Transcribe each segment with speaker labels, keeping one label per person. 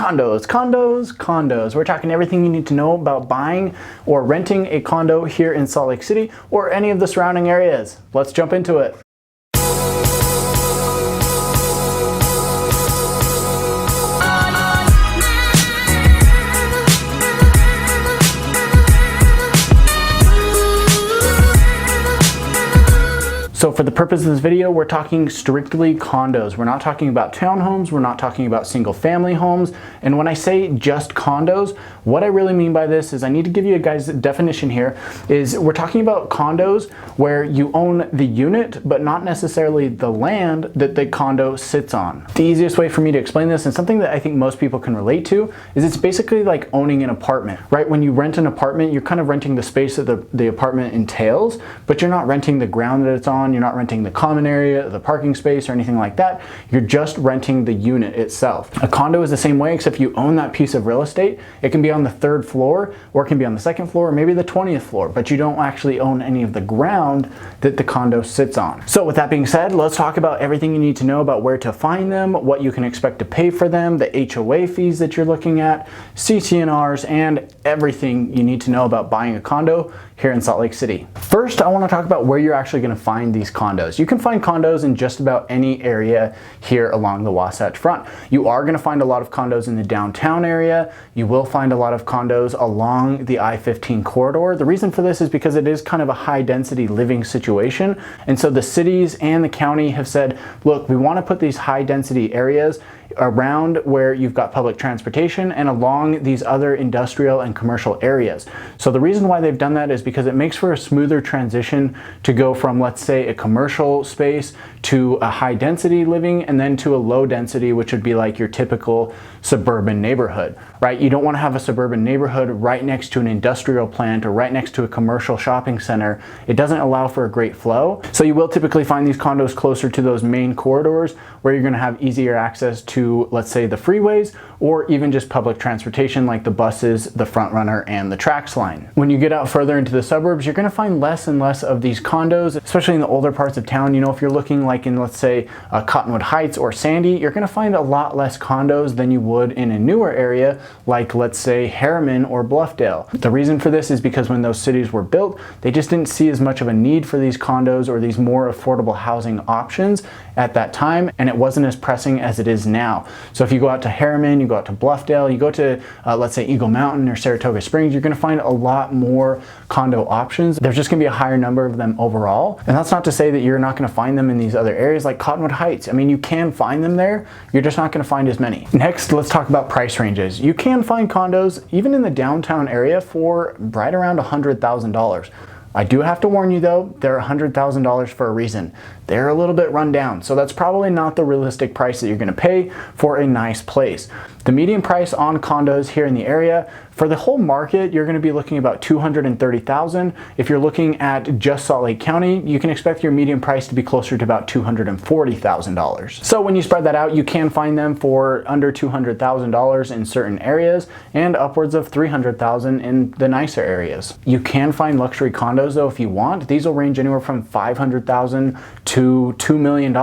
Speaker 1: Condos, condos, condos. We're talking everything you need to know about buying or renting a condo here in Salt Lake City or any of the surrounding areas. Let's jump into it. So for the purpose of this video, we're talking strictly condos. We're not talking about townhomes. We're not talking about single family homes. And when I say just condos, what I really mean by this is I need to give you guys a definition here is we're talking about condos where you own the unit, but not necessarily the land that the condo sits on. The easiest way for me to explain this, and something that I think most people can relate to, is it's basically like owning an apartment, right? When you rent an apartment, you're kind of renting the space that the apartment entails, but you're not renting the ground that it's on. You're not renting the common area, the parking space, or anything like that. You're just renting the unit itself. A condo is the same way, except you own that piece of real estate. It can be on the 3rd floor, or it can be on the 2nd floor, or maybe the 20th floor, but you don't actually own any of the ground that the condo sits on. So with that being said, let's talk about everything you need to know about where to find them, what you can expect to pay for them, the HOA fees that you're looking at, CC&Rs, and everything you need to know about buying a condo here in Salt Lake City. First, I want to talk about where you're actually going to find these condos. You can find condos in just about any area here along the Wasatch Front. You are going to find a lot of condos in the downtown area. You will find a lot of condos along the I-15 corridor. The reason for this is because it is kind of a high density living situation. And so the cities and the county have said, look, we want to put these high density areas around where you've got public transportation and along these other industrial and commercial areas. So the reason why they've done that is because it makes for a smoother transition to go from, let's say, a commercial space to a high density living and then to a low density, which would be like your typical suburban neighborhood, right? You don't want to have a suburban neighborhood right next to an industrial plant or right next to a commercial shopping center. It doesn't allow for a great flow. So you will typically find these condos closer to those main corridors where you're going to have easier access to, let's say, the freeways or even just public transportation like the buses, the Front Runner, and the Trax line. When you get out further into the suburbs, you're going to find less and less of these condos, especially in the older parts of town. You know, if you're looking like in, let's say, Cottonwood Heights or Sandy, you're going to find a lot less condos than you would in a newer area like, let's say, Harriman or Bluffdale. The reason for this is because when those cities were built, they just didn't see as much of a need for these condos or these more affordable housing options at that time, and it wasn't as pressing as it is now. So if you go out to Harriman, you go out to Bluffdale, you go to, let's say, Eagle Mountain or Saratoga Springs, you're going to find a lot more condo options. There's just going to be a higher number of them overall. And that's not to say that you're not going to find them in these other areas like Cottonwood Heights. I mean, you can find them there. You're just not going to find as many. Next, let's talk about price ranges. You can find condos even in the downtown area for right around $100,000. I do have to warn you though, they're $100,000 for a reason. They're a little bit run down, so that's probably not the realistic price that you're going to pay for a nice place. The median price on condos here in the area, for the whole market, you're going to be looking about $230,000. If you're looking at just Salt Lake County, you can expect your median price to be closer to about $240,000. So when you spread that out, you can find them for under $200,000 in certain areas and upwards of $300,000 in the nicer areas. You can find luxury condos though if you want. These will range anywhere from $500,000 to $2 million.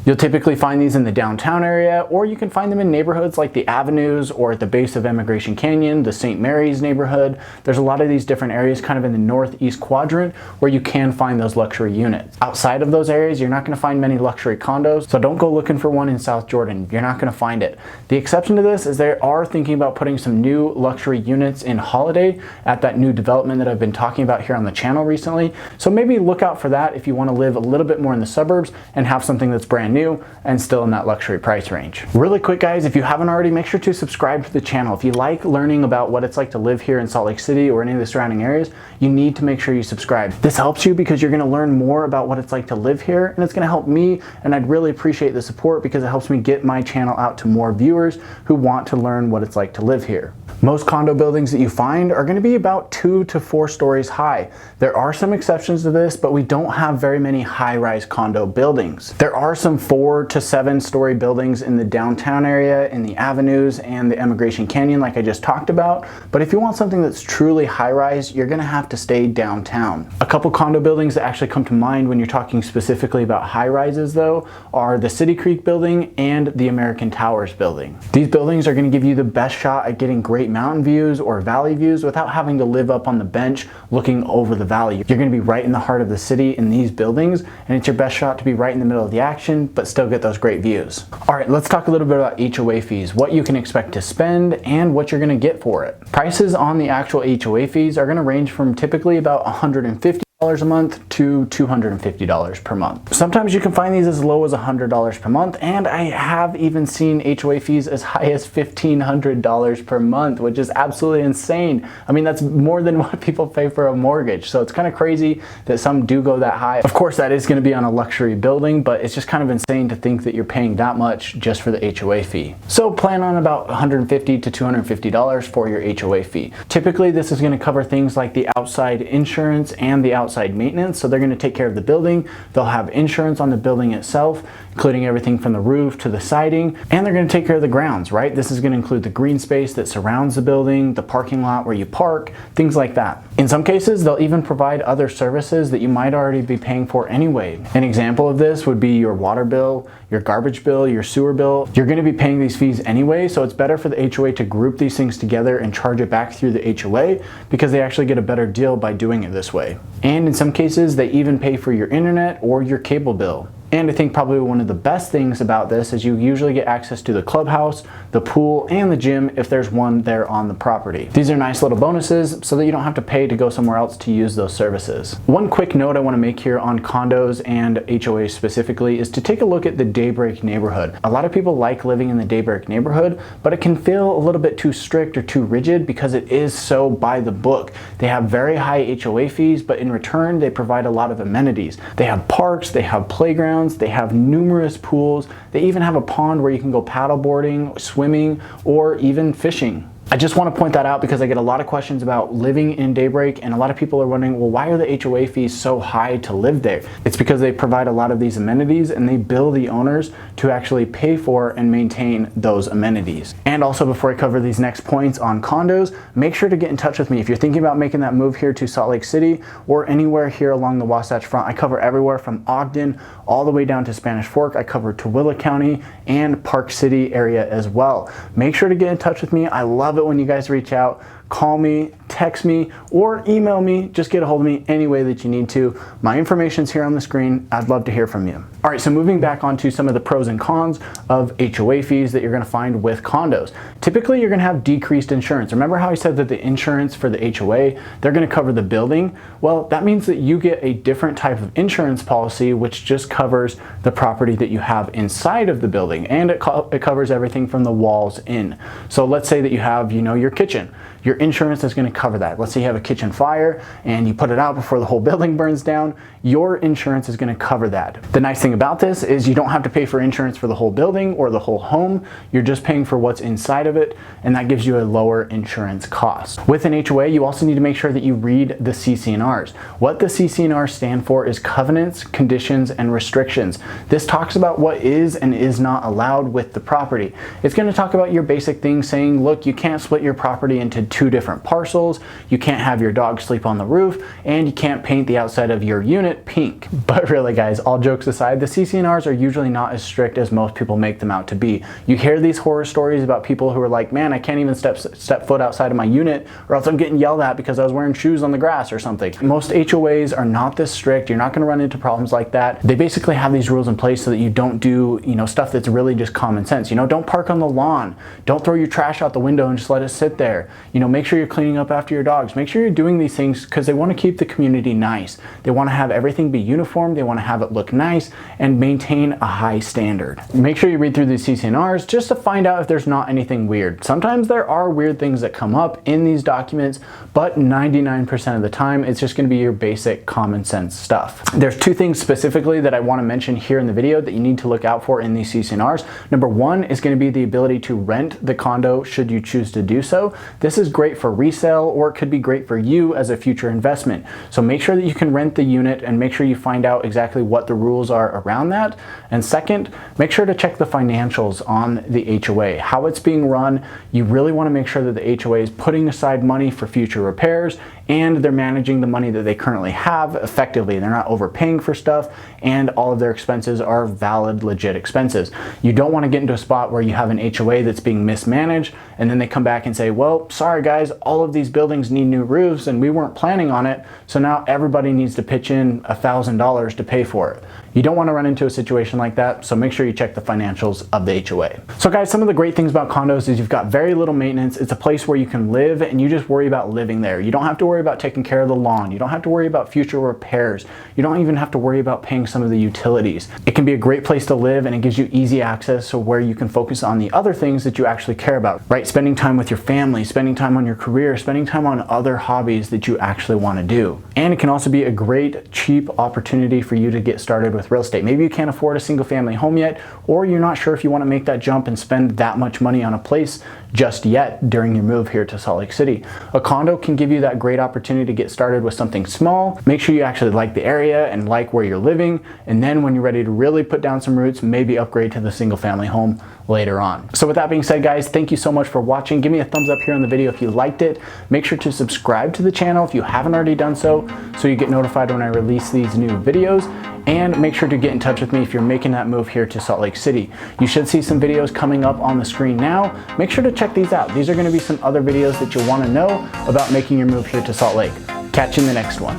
Speaker 1: You'll typically find these in the downtown area, or you can find them in neighborhoods like the Avenues or at the base of Emigration Canyon, the St. Mary's neighborhood. There's a lot of these different areas kind of in the northeast quadrant where you can find those luxury units. Outside of those areas, you're not going to find many luxury condos, so don't go looking for one in South Jordan. You're not going to find it. The exception to this is they are thinking about putting some new luxury units in Holiday at that new development that I've been talking about here on the channel recently. So maybe look out for that if you want to live a little bit more in the suburbs and have something that's brand new and still in that luxury price range. Really quick guys, if you haven't already, make sure to subscribe to the channel. If you like learning about what it's like to live here in Salt Lake City or any of the surrounding areas, you need to make sure you subscribe. This helps you because you're going to learn more about what it's like to live here, and it's going to help me, and I'd really appreciate the support because it helps me get my channel out to more viewers who want to learn what it's like to live here. Most condo buildings that you find are going to be about 2 to 4 stories high. There are some exceptions to this, but we don't have very many high-rise condo buildings. There are some 4 to 7 story buildings in the downtown area, in the avenues, and the Emigration Canyon like I just talked about, but if you want something that's truly high-rise, you're going to have to stay downtown. A couple condo buildings that actually come to mind when you're talking specifically about high-rises though are the City Creek building and the American Towers building. These buildings are going to give you the best shot at getting great mountain views or valley views without having to live up on the bench looking over the valley. You're going to be right in the heart of the city in these buildings, and it's your best shot to be right in the middle of the action but still get those great views. Alright, let's talk a little bit about HOA fees, what you can expect to spend and what you're going to get for it. Prices on the actual HOA fees are going to range from typically about $150 a month to $250 per month. Sometimes you can find these as low as $100 per month, and I have even seen HOA fees as high as $1,500 per month, which is absolutely insane. I mean, that's more than what people pay for a mortgage, so it's kind of crazy that some do go that high. Of course, that is going to be on a luxury building, but it's just kind of insane to think that you're paying that much just for the HOA fee. So plan on about $150 to $250 for your HOA fee. Typically, this is going to cover things like the outside insurance and the outside maintenance. So they're going to take care of the building. They'll have insurance on the building itself, including everything from the roof to the siding, and they're going to take care of the grounds, right? This is going to include the green space that surrounds the building, the parking lot where you park, things like that. In some cases, they'll even provide other services that you might already be paying for anyway. An example of this would be your water bill, your garbage bill, your sewer bill. You're going to be paying these fees anyway, so it's better for the HOA to group these things together and charge it back through the HOA because they actually get a better deal by doing it this way. And in some cases, they even pay for your internet or your cable bill. And I think probably one of the best things about this is you usually get access to the clubhouse, the pool, and the gym if there's one there on the property. These are nice little bonuses so that you don't have to pay to go somewhere else to use those services. One quick note I want to make here on condos and HOAs specifically is to take a look at the Daybreak neighborhood. A lot of people like living in the Daybreak neighborhood, but it can feel a little bit too strict or too rigid because it is so by the book. They have very high HOA fees, but in return they provide a lot of amenities. They have parks, they have playgrounds, they have numerous pools, they even have a pond where you can go paddleboarding, swimming, or even fishing. I just want to point that out because I get a lot of questions about living in Daybreak, and a lot of people are wondering, well, why are the HOA fees so high to live there? It's because they provide a lot of these amenities and they bill the owners to actually pay for and maintain those amenities. And also, before I cover these next points on condos, make sure to get in touch with me. If you're thinking about making that move here to Salt Lake City or anywhere here along the Wasatch Front, I cover everywhere from Ogden all the way down to Spanish Fork. I cover Tooele County and Park City area as well. Make sure to get in touch with me. I love it when you guys reach out. Call me, text me, or email me. Just get a hold of me any way that you need to. My information's here on the screen. I'd love to hear from you. All right, so moving back onto some of the pros and cons of HOA fees that you're going to find with condos. Typically, you're going to have decreased insurance. Remember how I said that the insurance for the HOA, they're going to cover the building? Well, that means that you get a different type of insurance policy, which just covers the property that you have inside of the building, and it covers everything from the walls in. So let's say that you have, your kitchen. Your insurance is going to cover that. Let's say you have a kitchen fire and you put it out before the whole building burns down. Your insurance is going to cover that. The nice thing about this is you don't have to pay for insurance for the whole building or the whole home. You're just paying for what's inside of it, and that gives you a lower insurance cost. With an HOA, you also need to make sure that you read the CC&Rs. What the CC&Rs stand for is covenants, conditions, and restrictions. This talks about what is and is not allowed with the property. It's going to talk about your basic things saying, look, you can't split your property into 2 different parcels, you can't have your dog sleep on the roof, and you can't paint the outside of your unit pink. But really guys, all jokes aside, the CC&Rs are usually not as strict as most people make them out to be. You hear these horror stories about people who are like, man, I can't even step foot outside of my unit or else I'm getting yelled at because I was wearing shoes on the grass or something. Most HOAs are not this strict. You're not going to run into problems like that. They basically have these rules in place so that you don't do, stuff that's really just common sense. Don't park on the lawn. Don't throw your trash out the window and just let it sit there. You know, make sure you're cleaning up after your dogs. Make sure you're doing these things because they want to keep the community nice. They want to have everything be uniform. They want to have it look nice and maintain a high standard. Make sure you read through these CC&Rs just to find out if there's not anything weird. Sometimes there are weird things that come up in these documents, but 99% of the time, it's just going to be your basic common sense stuff. There's two things specifically that I want to mention here in the video that you need to look out for in these CC&Rs. Number one is going to be the ability to rent the condo should you choose to do so. This is great for resale, or it could be great for you as a future investment. So make sure that you can rent the unit and make sure you find out exactly what the rules are around that. And second, make sure to check the financials on the HOA, how it's being run. You really want to make sure that the HOA is putting aside money for future repairs and they're managing the money that they currently have effectively. They're not overpaying for stuff and all of their expenses are valid, legit expenses. You don't want to get into a spot where you have an HOA that's being mismanaged and then they come back and say, well, sorry guys, all of these buildings need new roofs and we weren't planning on it, so now everybody needs to pitch in $1,000 to pay for it. You don't want to run into a situation like that, so make sure you check the financials of the HOA. So guys, some of the great things about condos is you've got very little maintenance. It's a place where you can live and you just worry about living there. You don't have to worry about taking care of the lawn. You don't have to worry about future repairs. You don't even have to worry about paying some of the utilities. It can be a great place to live and it gives you easy access to where you can focus on the other things that you actually care about, right? Spending time with your family, spending time on your career, spending time on other hobbies that you actually want to do. And it can also be a great, cheap opportunity for you to get started with real estate. Maybe you can't afford a single family home yet, or you're not sure if you want to make that jump and spend that much money on a place just yet during your move here to Salt Lake City. A condo can give you that great opportunity to get started with something small. Make sure you actually like the area and like where you're living, and then when you're ready to really put down some roots, maybe upgrade to the single family home later on. So with that being said, guys, thank you so much for watching. Give me a thumbs up here on the video if you liked it. Make sure to subscribe to the channel if you haven't already done so you get notified when I release these new videos. And make sure to get in touch with me if you're making that move here to Salt Lake City. You should see some videos coming up on the screen now. Make sure to check these out. These are going to be some other videos that you'll want to know about making your move here to Salt Lake. Catch you in the next one.